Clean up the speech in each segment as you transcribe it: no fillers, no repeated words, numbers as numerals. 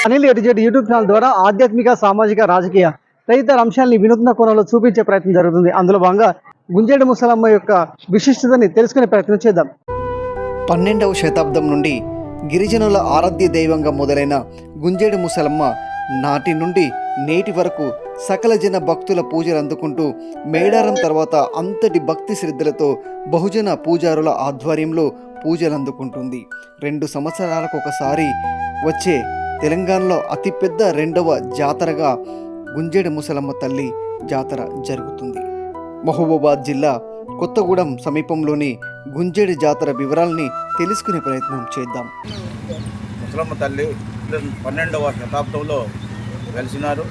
అనిల్ ఎటు YouTube channel ద్వారా ఆధ్యాత్మిక, సామాజిక, రాజకీయ తదితర అంశాలని వినూత్న కోణంలో చూపించే ప్రయత్నం జరుగుతుంది. అందులో భాగంగా గుంజేడు ముసలమ్మ యొక్క విశిష్టతని తెలుసుకునే ప్రయత్నం చేద్దాం. 12వ శతాబ్దం నుండి గిరిజనుల ఆరాధ్య దైవంగా మొదలైన గుంజేడు ముసలమ్మ నాటి నుండి నేటి వరకు సకల జన భక్తుల పూజలు అందుకుంటూ మేడారం తర్వాత అంతటి భక్తి శ్రద్ధలతో బహుజన పూజారుల ఆధ్వర్యంలో పూజలు అందుకుంటుంది. 2 సంవత్సరాలకు ఒకసారి వచ్చే తెలంగాణలో అతిపెద్ద రెండవ జాతరగా గుంజేడు ముసలమ్మ తల్లి జాతర జరుగుతుంది. మహబూబాబాద్ జిల్లా కొత్తగూడెం సమీపంలోని గుంజేడు జాతర వివరాలని తెలుసుకునే ప్రయత్నం చేద్దాం. ముసలమ్మ తల్లి 12వ శతాబ్దంలో వెలిసినారు.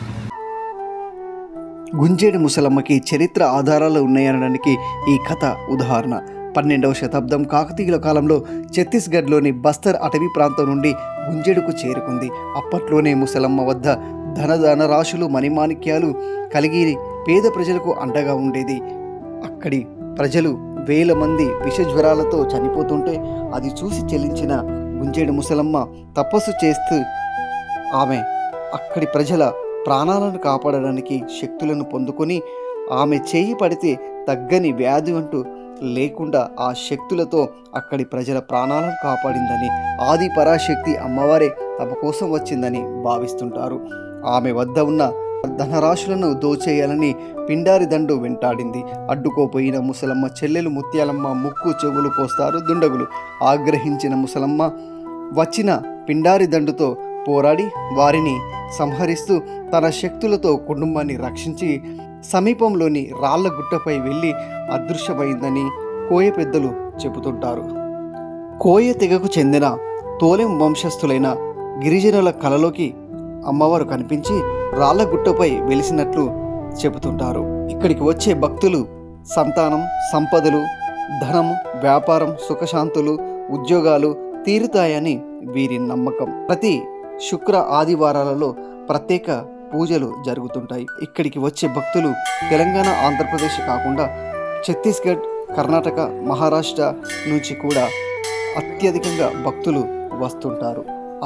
గుంజేడు ముసలమ్మకి చరిత్ర ఆధారాలు ఉన్నాయనడానికి ఈ కథ ఉదాహరణ. 12వ శతాబ్దం కాకతీయుల కాలంలో ఛత్తీస్గఢ్లోని బస్తర్ అటవీ ప్రాంతం నుండి గుంజేడుకు చేరుకుంది. అప్పట్లోనే ముసలమ్మ వద్ద ధన రాశులు, మణిమాణిక్యాలు కలిగి పేద ప్రజలకు అండగా ఉండేది. అక్కడి ప్రజలు వేల మంది విషజ్వరాలతో చనిపోతుంటే అది చూసి చెల్లించిన గుంజేడు ముసలమ్మ తపస్సు చేస్తూ ఆమె అక్కడి ప్రజల ప్రాణాలను కాపాడడానికి శక్తులను పొందుకొని ఆమె చేయి పడితే తగ్గని వ్యాధి అంటూ లేకుండా ఆ శక్తులతో అక్కడి ప్రజల ప్రాణాలను కాపాడిందని, ఆది పరాశక్తి అమ్మవారే తమ కోసం వచ్చిందని భావిస్తుంటారు. ఆమె వద్ద ఉన్న ధనరాశులను దోచేయాలని పిండారి దండు వెంటాడింది. అడ్డుకోపోయిన ముసలమ్మ చెల్లెలు ముత్యాలమ్మ ముక్కు చెవులు కోస్తారు దుండగులు. ఆగ్రహించిన ముసలమ్మ వచ్చిన పిండారి దండుతో పోరాడి వారిని సంహరిస్తూ తన శక్తులతో కుటుంబాన్ని రక్షించి సమీపంలోని రాళ్ల గుట్టపై వెళ్ళి అదృశ్యమైందని కోయ పెద్దలు చెబుతుంటారు. కోయ తెగకు చెందిన తోలెం వంశస్థులైన గిరిజనుల కలలోకి అమ్మవారు కనిపించి రాళ్ల గుట్టపై వెలిసినట్లు చెబుతుంటారు. ఇక్కడికి వచ్చే భక్తులు సంతానం, సంపదలు, ధనం, వ్యాపారం, సుఖశాంతులు, ఉద్యోగాలు తీరుతాయని వీరి నమ్మకం. ప్రతి శుక్ర ఆదివారాలలో ప్రత్యేక పూజలు జరుగుతుంటాయి. ఇక్కడికి వచ్చే భక్తులు తెలంగాణ, ఆంధ్రప్రదేశ్ కాకుండా ఛత్తీస్గఢ్, కర్ణాటక, మహారాష్ట్ర నుంచి కూడా అత్యధికంగా భక్తులు వస్తుంటారు.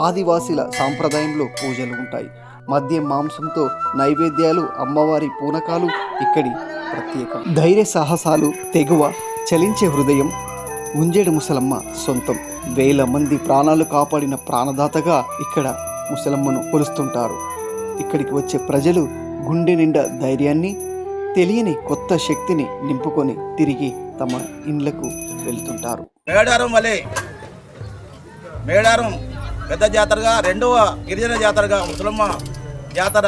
ఆదివాసీల సాంప్రదాయంలో పూజలు ఉంటాయి. మద్యం, మాంసంతో నైవేద్యాలు, అమ్మవారి పూనకాలు ఇక్కడి ప్రత్యేకం. ధైర్య సాహసాలు, తెగువ, చలించే హృదయం గుంజేడు ముసలమ్మ సొంతం. వేల మంది ప్రాణాలు కాపాడిన ప్రాణదాతగా ఇక్కడ ముసలమ్మను కొలుస్తుంటారు. ఇక్కడికి వచ్చే ప్రజలు గుండె నిండా ధైర్యాన్ని, తెలియని కొత్త శక్తిని నింపుకొని తిరిగి తమ ఇండ్లకు వెళ్తుంటారు. మేడారం పెద్ద జాతరగా, రెండవ గిరిజన జాతరగా ముసలమ్మ జాతర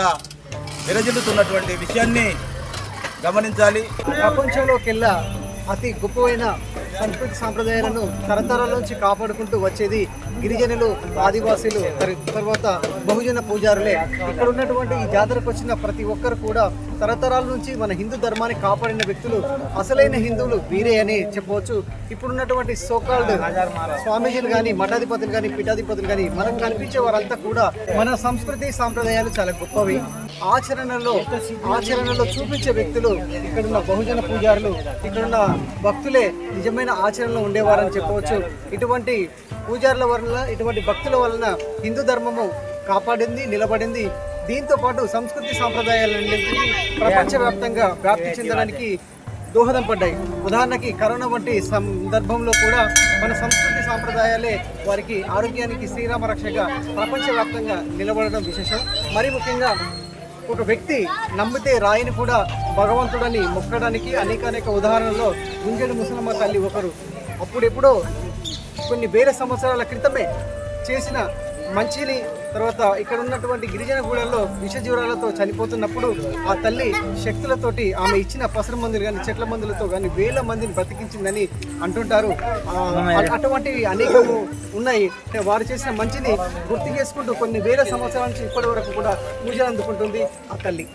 విరజిల్లుతున్నటువంటి విషయాన్ని గమనించాలి. ప్రపంచంలోకెల్లా అతి గొప్పమైన సంస్కృతి సాంప్రదాయాలను తరతరాల నుంచి కాపాడుకుంటూ వచ్చేది గిరిజనులు, ఆదివాసీలు, తర్వాత బహుజన పూజారులే. ఇక్కడ ఉన్నటువంటి ఈ జాతరకు వచ్చిన ప్రతి ఒక్కరు కూడా తరతరాల నుంచి మన హిందూ ధర్మాన్ని కాపాడిన వ్యక్తులు, అసలైన హిందువులు వీరే అని చెప్పవచ్చు. ఇప్పుడున్నటువంటి సోకాల్డ్ స్వామీజీలు కానీ, మఠాధిపతులు కానీ, పీఠాధిపతులు కానీ మనకు కనిపించే వారంతా కూడా మన సంస్కృతి సాంప్రదాయాలు చాలా గొప్పవి. ఆచరణలో చూపించే వ్యక్తులు ఇక్కడున్న బహుజన పూజారులు, ఇక్కడున్న భక్తులే నిజమైన ఆచరణలో ఉండేవారని చెప్పవచ్చు. ఇటువంటి పూజారుల వలన, ఇటువంటి భక్తుల వలన హిందూ ధర్మము కాపాడింది, నిలబడింది. దీంతో పాటు సంస్కృతి సాంప్రదాయాలన్నింటినీ ప్రపంచవ్యాప్తంగా వ్యాప్తి చెందడానికి దోహదం పడ్డాయి. ఉదాహరణకి కరోనా వంటి సందర్భంలో కూడా మన సంస్కృతి సాంప్రదాయాలే వారికి ఆరోగ్యానికి శ్రీరామ రక్షగా ప్రపంచవ్యాప్తంగా నిలబడడం విశేషం. మరి ముఖ్యంగా ఒక వ్యక్తి నమ్మితే రాయిని కూడా భగవంతుడని మొక్కడానికి అనేక ఉదాహరణలో గుంజేడు ముసలమ్మ తల్లి ఒకరు. అప్పుడెప్పుడో కొన్ని వేల సంవత్సరాల క్రితమే చేసిన మంచిని, తర్వాత ఇక్కడ ఉన్నటువంటి గిరిజన గూడల్లో విషజ్వరాలతో చనిపోతున్నప్పుడు ఆ తల్లి శక్తులతోటి ఆమె ఇచ్చిన పసరు మందులు కానీ, చెట్ల మందులతో కానీ వేల మందిని బ్రతికించిందని అంటుంటారు. అటువంటివి అనేకము ఉన్నాయి. వారు చేసిన మంచిని గుర్తు చేసుకుంటూ కొన్ని వేల సంవత్సరాల నుంచి ఇప్పటి వరకు కూడా పూజలు అందుకుంటుంది ఆ తల్లి.